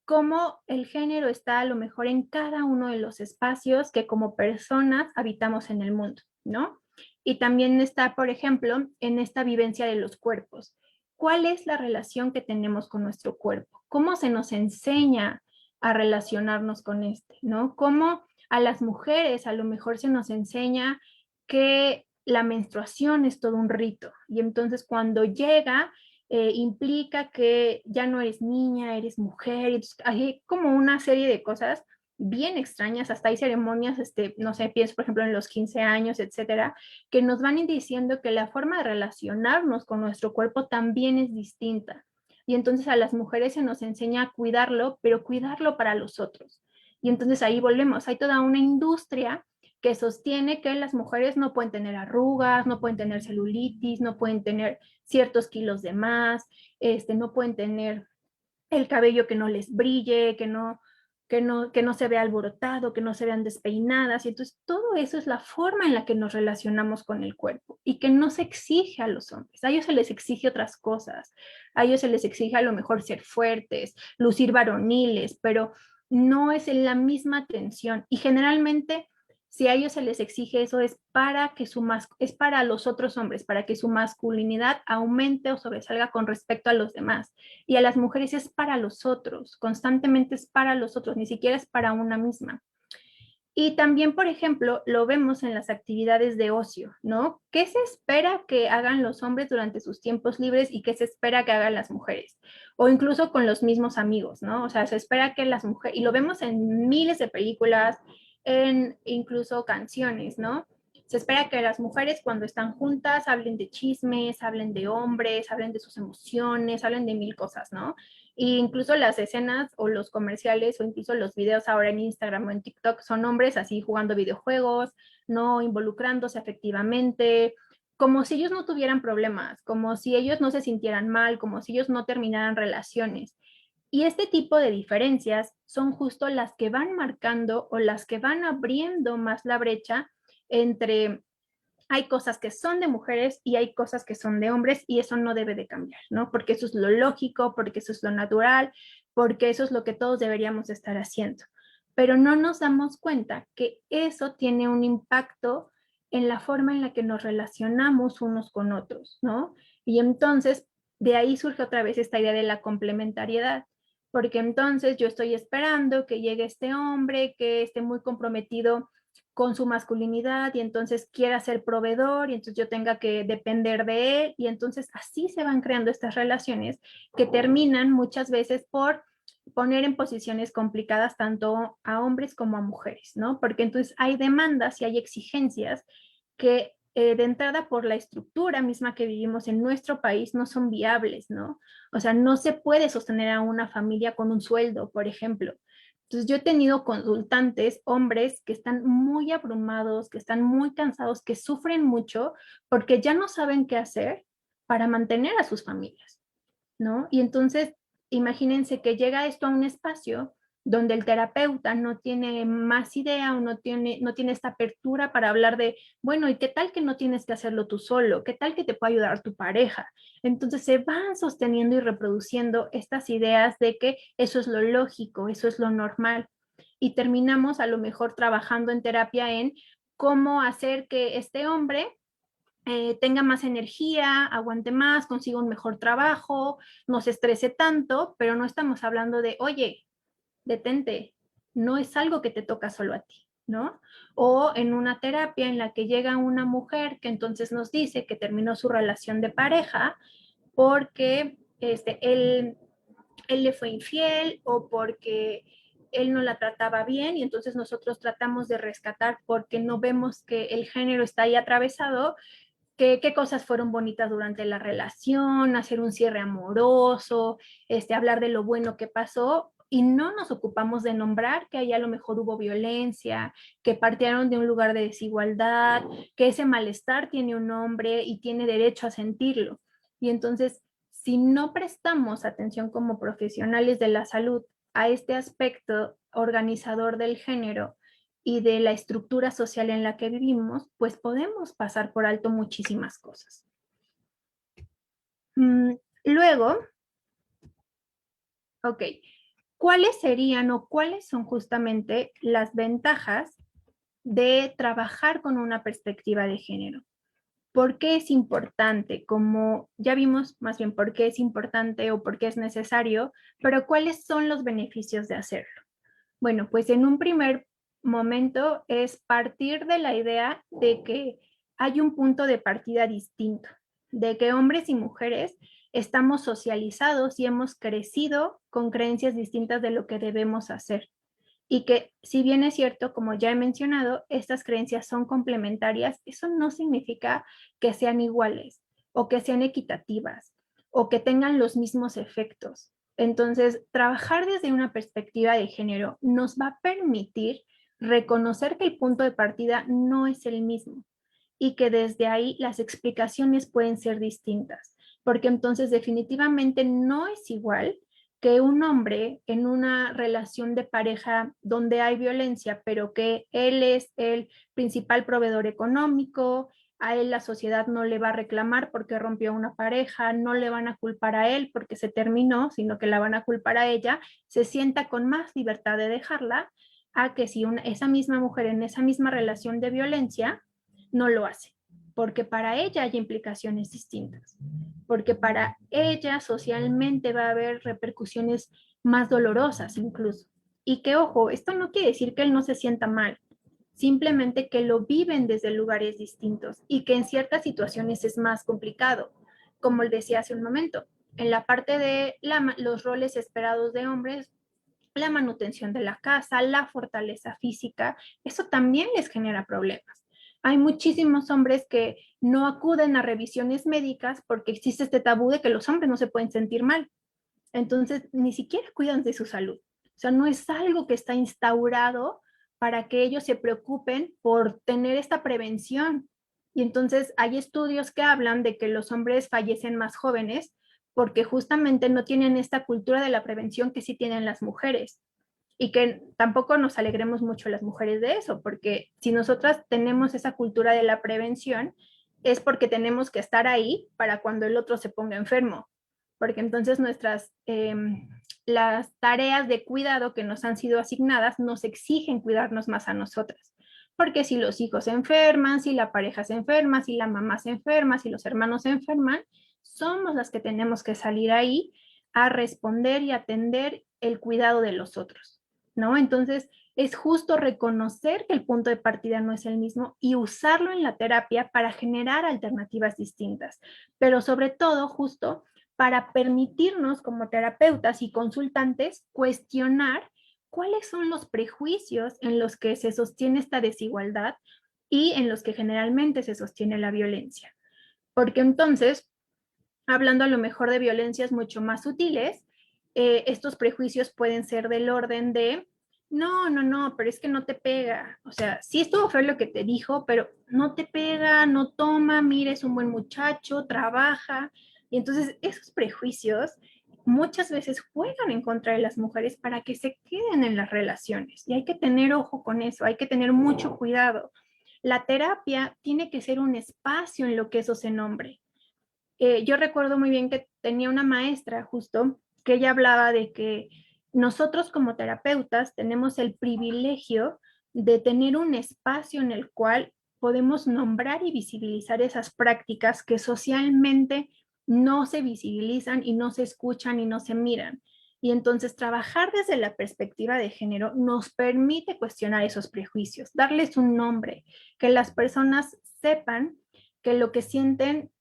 cómo el género está a lo mejor en cada uno de los espacios que como personas habitamos en el mundo, ¿no? Y también está, por ejemplo, en esta vivencia de los cuerpos. ¿Cuál es la relación que tenemos con nuestro cuerpo? ¿Cómo se nos enseña a relacionarnos con este, ¿no? ¿Cómo a las mujeres a lo mejor se nos enseña que la menstruación es todo un rito? Y entonces cuando llega implica que ya no eres niña, eres mujer, y hay como una serie de cosas bien extrañas, hasta hay ceremonias, no sé, pienso por ejemplo en los 15 años, etcétera, que nos van diciendo que la forma de relacionarnos con nuestro cuerpo también es distinta. Y entonces a las mujeres se nos enseña a cuidarlo, pero cuidarlo para los otros. Y entonces ahí volvemos, hay toda una industria que sostiene que las mujeres no pueden tener arrugas, no pueden tener celulitis, no pueden tener ciertos kilos de más, no pueden tener el cabello que no les brille, que no se vea alborotado, que no se vean despeinadas. Y entonces todo eso es la forma en la que nos relacionamos con el cuerpo y que no se exige a los hombres. A ellos se les exige otras cosas. A ellos se les exige a lo mejor ser fuertes, lucir varoniles, pero no es en la misma atención. Y generalmente si a ellos se les exige eso es para los otros hombres, para que su masculinidad aumente o sobresalga con respecto a los demás. Y a las mujeres es para los otros, constantemente es para los otros, ni siquiera es para una misma. Y también, por ejemplo, lo vemos en las actividades de ocio, ¿no? ¿Qué se espera que hagan los hombres durante sus tiempos libres y qué se espera que hagan las mujeres? O incluso con los mismos amigos, ¿no? O sea, se espera que las mujeres, y lo vemos en miles de películas, en incluso canciones, ¿no? Se espera que las mujeres cuando están juntas hablen de chismes, hablen de hombres, hablen de sus emociones, hablen de mil cosas, ¿no? Y incluso las escenas o los comerciales o incluso los videos ahora en Instagram o en TikTok son hombres así jugando videojuegos, no involucrándose afectivamente, como si ellos no tuvieran problemas, como si ellos no se sintieran mal, como si ellos no terminaran relaciones. Y este tipo de diferencias son justo las que van marcando o las que van abriendo más la brecha entre hay cosas que son de mujeres y hay cosas que son de hombres y eso no debe de cambiar, ¿no? Porque eso es lo lógico, porque eso es lo natural, porque eso es lo que todos deberíamos estar haciendo. Pero no nos damos cuenta que eso tiene un impacto en la forma en la que nos relacionamos unos con otros, ¿no? Y entonces, de ahí surge otra vez esta idea de la complementariedad, porque entonces yo estoy esperando que llegue este hombre, que esté muy comprometido con su masculinidad y entonces quiera ser proveedor y entonces yo tenga que depender de él y entonces así se van creando estas relaciones que terminan muchas veces por poner en posiciones complicadas tanto a hombres como a mujeres, ¿no? Porque entonces hay demandas y hay exigencias que de entrada por la estructura misma que vivimos en nuestro país no son viables, ¿no? O sea, no se puede sostener a una familia con un sueldo, por ejemplo. Entonces yo he tenido consultantes, hombres, que están muy abrumados, que están muy cansados, que sufren mucho porque ya no saben qué hacer para mantener a sus familias, ¿no? Y entonces, imagínense que llega esto a un espacio donde el terapeuta no tiene más idea o no tiene esta apertura para hablar de, bueno, ¿y qué tal que no tienes que hacerlo tú solo? ¿Qué tal que te puede ayudar tu pareja? Entonces se van sosteniendo y reproduciendo estas ideas de que eso es lo lógico, eso es lo normal. Y terminamos a lo mejor trabajando en terapia en cómo hacer que este hombre tenga más energía, aguante más, consiga un mejor trabajo, no se estrese tanto, pero no estamos hablando de, oye, detente, no es algo que te toca solo a ti, ¿no? O en una terapia en la que llega una mujer que entonces nos dice que terminó su relación de pareja porque él le fue infiel o porque él no la trataba bien, y entonces nosotros tratamos de rescatar porque no vemos que el género está ahí atravesado, qué cosas fueron bonitas durante la relación, hacer un cierre amoroso, hablar de lo bueno que pasó, y no nos ocupamos de nombrar que ahí a lo mejor hubo violencia, que partieron de un lugar de desigualdad, que ese malestar tiene un nombre y tiene derecho a sentirlo. Y entonces, si no prestamos atención como profesionales de la salud a este aspecto organizador del género y de la estructura social en la que vivimos, pues podemos pasar por alto muchísimas cosas. Luego, ok, ¿cuáles serían o cuáles son justamente las ventajas de trabajar con una perspectiva de género? ¿Por qué es importante? Como ya vimos, más bien, por qué es importante o por qué es necesario, pero ¿cuáles son los beneficios de hacerlo? Bueno, pues en un primer momento es partir de la idea de que hay un punto de partida distinto, de que hombres y mujeres estamos socializados y hemos crecido con creencias distintas de lo que debemos hacer. Y que si bien es cierto, como ya he mencionado, estas creencias son complementarias, eso no significa que sean iguales o que sean equitativas o que tengan los mismos efectos. Entonces, trabajar desde una perspectiva de género nos va a permitir reconocer que el punto de partida no es el mismo y que desde ahí las explicaciones pueden ser distintas, porque entonces definitivamente no es igual que un hombre en una relación de pareja donde hay violencia, pero que él es el principal proveedor económico, a él la sociedad no le va a reclamar porque rompió una pareja, no le van a culpar a él porque se terminó, sino que la van a culpar a ella, se sienta con más libertad de dejarla, a que si esa misma mujer en esa misma relación de violencia no lo hace, porque para ella hay implicaciones distintas, porque para ella socialmente va a haber repercusiones más dolorosas incluso. Y que, ojo, esto no quiere decir que él no se sienta mal, simplemente que lo viven desde lugares distintos y que en ciertas situaciones es más complicado, como decía hace un momento, en la parte de los roles esperados de hombres, la manutención de la casa, la fortaleza física, eso también les genera problemas. Hay muchísimos hombres que no acuden a revisiones médicas porque existe este tabú de que los hombres no se pueden sentir mal. Entonces, ni siquiera cuidan de su salud. O sea, no es algo que está instaurado para que ellos se preocupen por tener esta prevención. Y entonces hay estudios que hablan de que los hombres fallecen más jóvenes porque justamente no tienen esta cultura de la prevención que sí tienen las mujeres. Y que tampoco nos alegremos mucho las mujeres de eso, porque si nosotras tenemos esa cultura de la prevención, es porque tenemos que estar ahí para cuando el otro se ponga enfermo, porque entonces las tareas de cuidado que nos han sido asignadas nos exigen cuidarnos más a nosotras. Porque si los hijos se enferman, si la pareja se enferma, si la mamá se enferma, si los hermanos se enferman, somos las que tenemos que salir ahí a responder y atender el cuidado de los otros, ¿no? Entonces, es justo reconocer que el punto de partida no es el mismo y usarlo en la terapia para generar alternativas distintas, pero sobre todo justo para permitirnos como terapeutas y consultantes cuestionar cuáles son los prejuicios en los que se sostiene esta desigualdad y en los que generalmente se sostiene la violencia. Porque entonces, hablando a lo mejor de violencias mucho más sutiles, estos prejuicios pueden ser del orden de, no, pero es que no te pega. O sea, sí estuvo feo lo que te dijo, pero no te pega, no toma, mira, es un buen muchacho, trabaja. Y entonces esos prejuicios muchas veces juegan en contra de las mujeres para que se queden en las relaciones. Y hay que tener ojo con eso, hay que tener mucho cuidado. La terapia tiene que ser un espacio en lo que eso se nombre. Yo recuerdo muy bien que tenía una maestra justo que ella hablaba de que nosotros como terapeutas tenemos el privilegio de tener un espacio en el cual podemos nombrar y visibilizar esas prácticas que socialmente no se visibilizan y no se escuchan y no se miran. Y entonces trabajar desde la perspectiva de género nos permite cuestionar esos prejuicios, darles un nombre, que las personas sepan que lo que sienten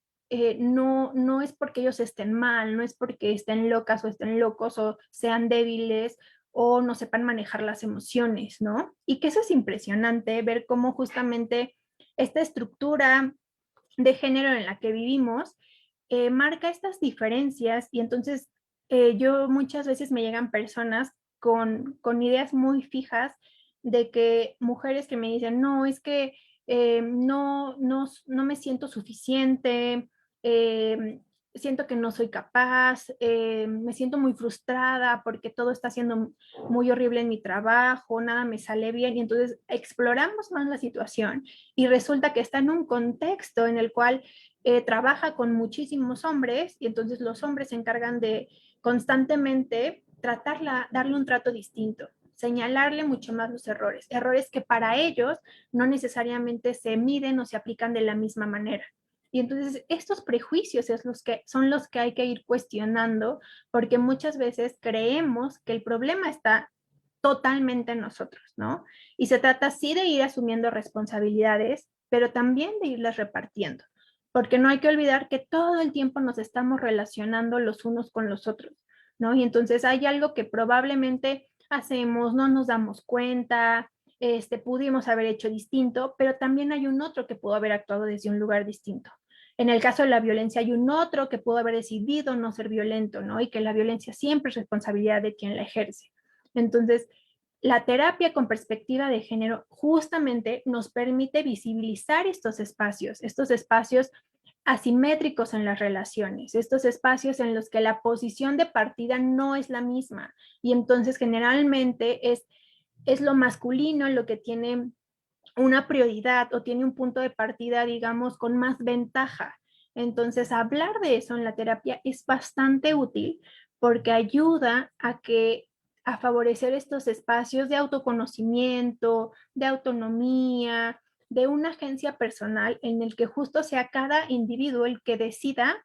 no es porque ellos estén mal, no es porque estén locas o estén locos o sean débiles o no sepan manejar las emociones, ¿no? Y que eso es impresionante, ver cómo justamente esta estructura de género en la que vivimos marca estas diferencias y entonces yo muchas veces me llegan personas con ideas muy fijas de que mujeres que me dicen, no, es que no me siento suficiente, eh, siento que no soy capaz, me siento muy frustrada porque todo está siendo muy horrible en mi trabajo, nada me sale bien y entonces exploramos más la situación y resulta que está en un contexto en el cual trabaja con muchísimos hombres y entonces los hombres se encargan de constantemente tratarla, darle un trato distinto, señalarle mucho más los errores, errores que para ellos no necesariamente se miden o se aplican de la misma manera. Y entonces estos prejuicios son los que hay que ir cuestionando porque muchas veces creemos que el problema está totalmente en nosotros, ¿no? Y se trata sí de ir asumiendo responsabilidades, pero también de irlas repartiendo, porque no hay que olvidar que todo el tiempo nos estamos relacionando los unos con los otros, ¿no? Y entonces hay algo que probablemente hacemos, no nos damos cuenta, pudimos haber hecho distinto, pero también hay un otro que pudo haber actuado desde un lugar distinto. En el caso de la violencia hay un otro que pudo haber decidido no ser violento, ¿no? Y que la violencia siempre es responsabilidad de quien la ejerce. Entonces, la terapia con perspectiva de género justamente nos permite visibilizar estos espacios asimétricos en las relaciones, estos espacios en los que la posición de partida no es la misma y entonces generalmente es lo masculino lo que tiene una prioridad o tiene un punto de partida, digamos, con más ventaja. Entonces, hablar de eso en la terapia es bastante útil porque ayuda a favorecer estos espacios de autoconocimiento, de autonomía, de una agencia personal en el que justo sea cada individuo el que decida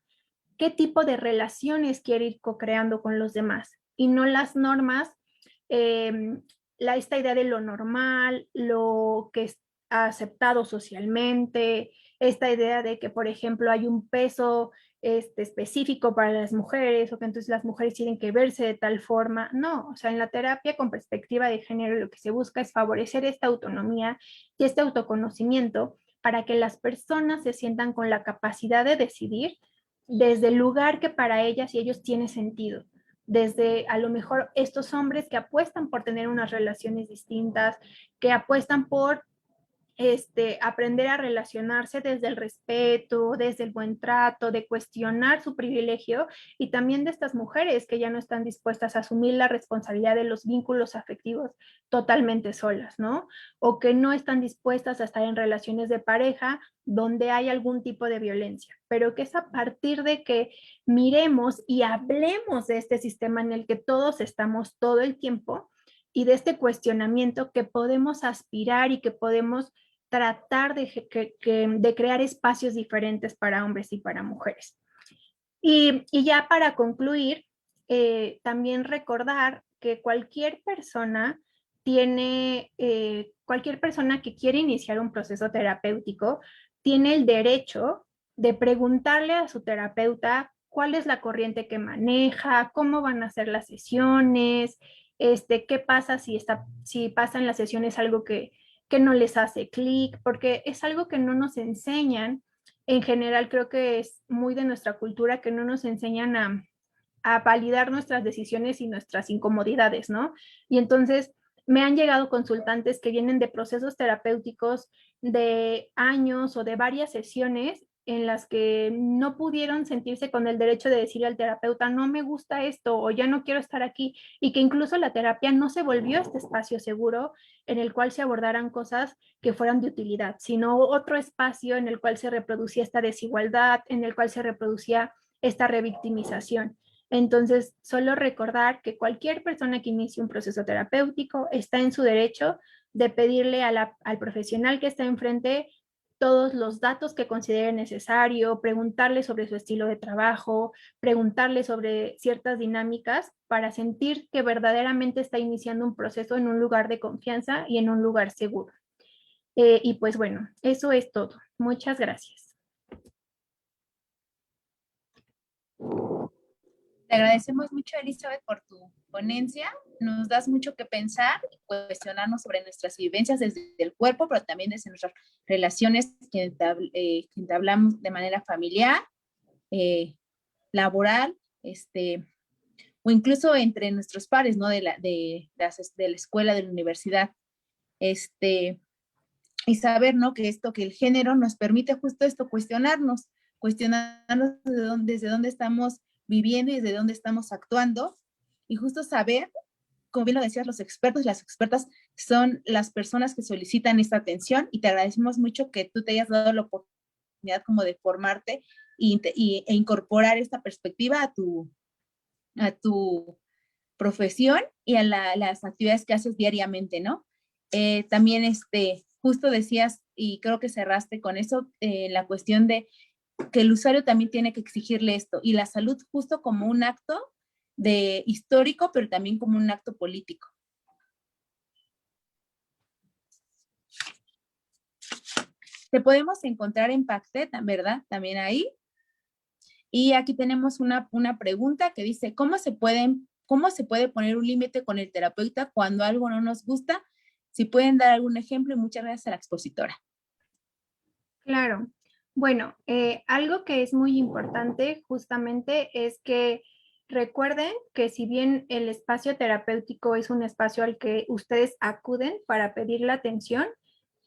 qué tipo de relaciones quiere ir co-creando con los demás y no las normas, eh, esta idea de lo normal, lo que es aceptado socialmente, esta idea de que, por ejemplo, hay un peso específico para las mujeres o que entonces las mujeres tienen que verse de tal forma. No, o sea, en la terapia con perspectiva de género lo que se busca es favorecer esta autonomía y este autoconocimiento para que las personas se sientan con la capacidad de decidir desde el lugar que para ellas y ellos tiene sentido. Desde a lo mejor estos hombres que apuestan por tener unas relaciones distintas, que apuestan por aprender a relacionarse desde el respeto, desde el buen trato, de cuestionar su privilegio y también de estas mujeres que ya no están dispuestas a asumir la responsabilidad de los vínculos afectivos totalmente solas, ¿no? O que no están dispuestas a estar en relaciones de pareja donde hay algún tipo de violencia, pero que es a partir de que miremos y hablemos de este sistema en el que todos estamos todo el tiempo y de este cuestionamiento que podemos aspirar y que podemos tratar de crear espacios diferentes para hombres y para mujeres. Y ya para concluir, también recordar que cualquier persona que quiere iniciar un proceso terapéutico tiene el derecho de preguntarle a su terapeuta cuál es la corriente que maneja, cómo van a ser las sesiones, qué pasa si pasa en las sesiones algo que no les hace clic, porque es algo que no nos enseñan. En general creo que es muy de nuestra cultura que no nos enseñan a validar nuestras decisiones y nuestras incomodidades, ¿no? Y entonces me han llegado consultantes que vienen de procesos terapéuticos de años o de varias sesiones en las que no pudieron sentirse con el derecho de decirle al terapeuta, no me gusta esto o ya no quiero estar aquí, y que incluso la terapia no se volvió este espacio seguro en el cual se abordaran cosas que fueran de utilidad, sino otro espacio en el cual se reproducía esta desigualdad, en el cual se reproducía esta revictimización. Entonces, solo recordar que cualquier persona que inicie un proceso terapéutico está en su derecho de pedirle al profesional que está enfrente todos los datos que considere necesario, preguntarle sobre su estilo de trabajo, preguntarle sobre ciertas dinámicas para sentir que verdaderamente está iniciando un proceso en un lugar de confianza y en un lugar seguro. Y pues bueno, eso es todo. Muchas gracias. Te agradecemos mucho, Elizabeth, por tu ponencia. Nos das mucho que pensar y cuestionarnos sobre nuestras vivencias desde el cuerpo, pero también desde nuestras relaciones que entablamos de manera familiar, eh, laboral, o incluso entre nuestros pares, ¿no? De la escuela, de la universidad. Este, y saber, ¿no? Que el género nos permite justo esto, cuestionarnos desde dónde estamos viviendo y desde dónde estamos actuando, y justo saber, como bien lo decías, los expertos y las expertas son las personas que solicitan esta atención, y te agradecemos mucho que tú te hayas dado la oportunidad como de formarte e incorporar esta perspectiva a tu profesión y a las actividades que haces diariamente, ¿no? También, justo decías, y creo que cerraste con eso, la cuestión de que el usuario también tiene que exigirle esto, y la salud justo como un acto de histórico, pero también como un acto político. Te podemos encontrar en Pactet, ¿verdad? También ahí. Y aquí tenemos una pregunta que dice, ¿cómo se puede poner un límite con el terapeuta cuando algo no nos gusta? Si pueden dar algún ejemplo, y muchas gracias a la expositora. Claro. Bueno, algo que es muy importante justamente es que recuerden que si bien el espacio terapéutico es un espacio al que ustedes acuden para pedir la atención,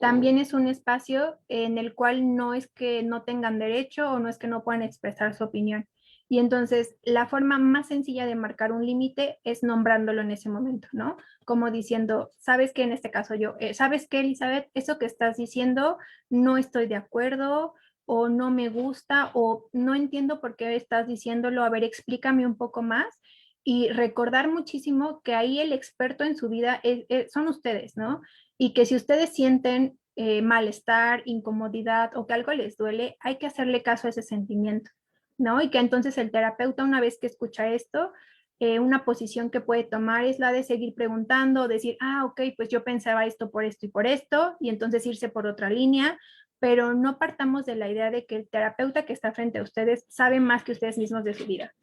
también es un espacio en el cual no es que no tengan derecho o no es que no puedan expresar su opinión. Y entonces la forma más sencilla de marcar un límite es nombrándolo en ese momento, ¿no? Como diciendo, ¿sabes qué? En este caso yo, ¿sabes qué, Elizabeth? Eso que estás diciendo no estoy de acuerdo o no me gusta o no entiendo por qué estás diciéndolo, a ver, explícame un poco más. Y recordar muchísimo que ahí el experto en su vida son ustedes, ¿no? Y que si ustedes sienten malestar, incomodidad o que algo les duele, hay que hacerle caso a ese sentimiento, ¿no? Y que entonces el terapeuta, una vez que escucha esto, una posición que puede tomar es la de seguir preguntando, decir, ah, ok, pues yo pensaba esto, y entonces irse por otra línea, pero no partamos de la idea de que el terapeuta que está frente a ustedes sabe más que ustedes mismos de su vida,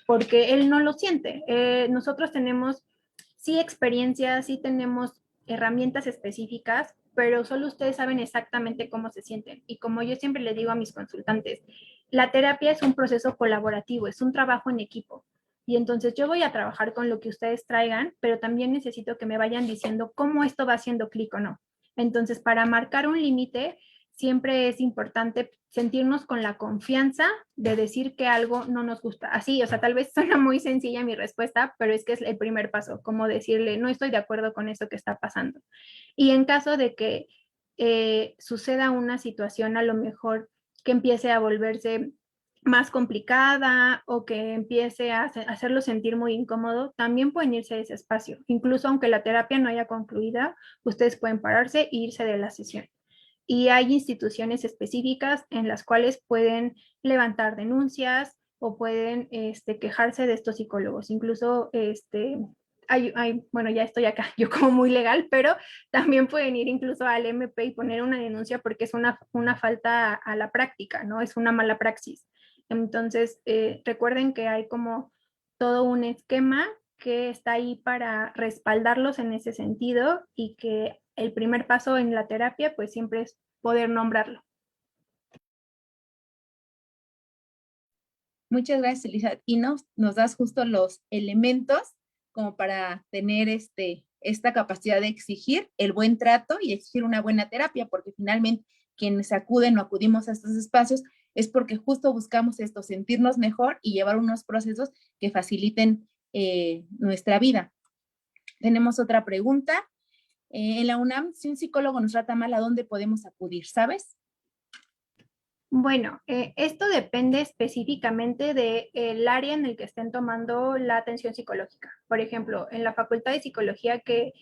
porque él no lo siente. Nosotros tenemos, sí, experiencias, sí tenemos herramientas específicas, pero solo ustedes saben exactamente cómo se sienten. Y como yo siempre le digo a mis consultantes, la terapia es un proceso colaborativo, es un trabajo en equipo. Y entonces yo voy a trabajar con lo que ustedes traigan, pero también necesito que me vayan diciendo cómo esto va haciendo clic o no. Entonces, para marcar un límite, siempre es importante sentirnos con la confianza de decir que algo no nos gusta. Así, o sea, tal vez suena muy sencilla mi respuesta, pero es que es el primer paso, como decirle, no estoy de acuerdo con eso que está pasando. Y en caso de que suceda una situación a lo mejor que empiece a volverse más complicada o que empiece a hacerlo sentir muy incómodo, también pueden irse de ese espacio. Incluso aunque la terapia no haya concluida, ustedes pueden pararse e irse de la sesión. Y hay instituciones específicas en las cuales pueden levantar denuncias o pueden quejarse de estos psicólogos. Incluso bueno, ya estoy acá, yo como muy legal, pero también pueden ir incluso al MP y poner una denuncia porque es una falta a la práctica, ¿no? Es una mala praxis. Entonces, recuerden que hay como todo un esquema que está ahí para respaldarlos en ese sentido y que el primer paso en la terapia pues siempre es poder nombrarlo. Muchas gracias, Elisa. Y nos das justo los elementos como para tener esta capacidad de exigir el buen trato y exigir una buena terapia, porque finalmente quienes acuden o acudimos a estos espacios es porque justo buscamos esto, sentirnos mejor y llevar unos procesos que faciliten nuestra vida. Tenemos otra pregunta. En la UNAM, si un psicólogo nos trata mal, ¿a dónde podemos acudir? ¿Sabes? Bueno, esto depende específicamente del área en el que estén tomando la atención psicológica. Por ejemplo, en la Facultad de Psicología, que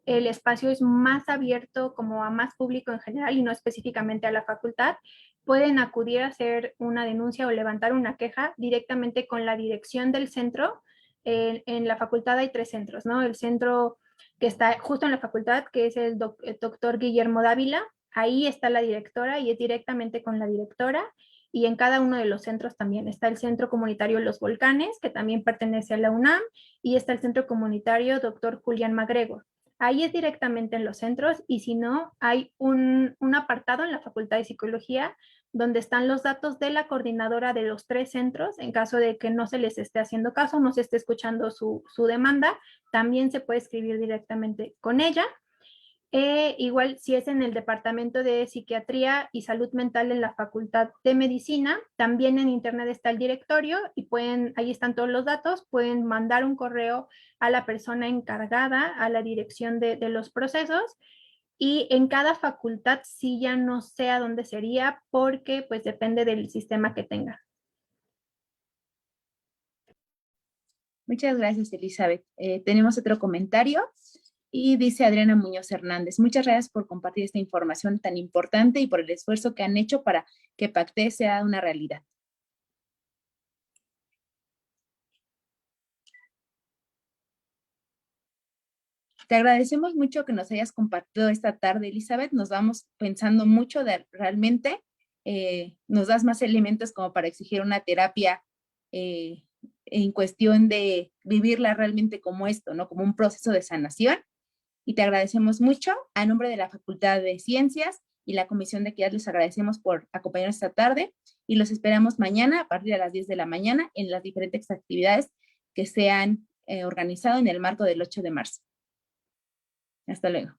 el espacio es más abierto como a más público en general y no específicamente a la facultad, pueden acudir a hacer una denuncia o levantar una queja directamente con la dirección del centro. En la facultad hay 3 centros, ¿no? El centro que está justo en la facultad, que es el doctor Guillermo Dávila. Ahí está la directora y es directamente con la directora. y en cada uno de los centros también. Está el Centro Comunitario Los Volcanes, que también pertenece a la UNAM, y está el Centro Comunitario Dr. Julián MacGregor. Ahí es directamente en los centros y si no, hay un apartado en la Facultad de Psicología donde están los datos de la coordinadora de los 3 centros en caso de que no se les esté haciendo caso, no se esté escuchando su demanda, también se puede escribir directamente con ella. Igual si es en el Departamento de Psiquiatría y Salud Mental en la Facultad de Medicina, también en internet está el directorio y ahí están todos los datos, pueden mandar un correo a la persona encargada, a la dirección de los procesos, y en cada facultad sí ya no sé a dónde sería porque pues depende del sistema que tenga. Muchas gracias, Elizabeth. Tenemos otro comentario y dice Adriana Muñoz Hernández. Muchas gracias por compartir esta información tan importante y por el esfuerzo que han hecho para que PACTE sea una realidad. Te agradecemos mucho que nos hayas compartido esta tarde, Elizabeth. Nos vamos pensando mucho de realmente, nos das más elementos como para exigir una terapia en cuestión de vivirla realmente como esto, ¿no? Como un proceso de sanación. Y te agradecemos mucho. A nombre de la Facultad de Ciencias y la Comisión de Equidad, les agradecemos por acompañarnos esta tarde y los esperamos mañana a partir de las 10 de la mañana en las diferentes actividades que se han organizado en el marco del 8 de marzo. Hasta luego.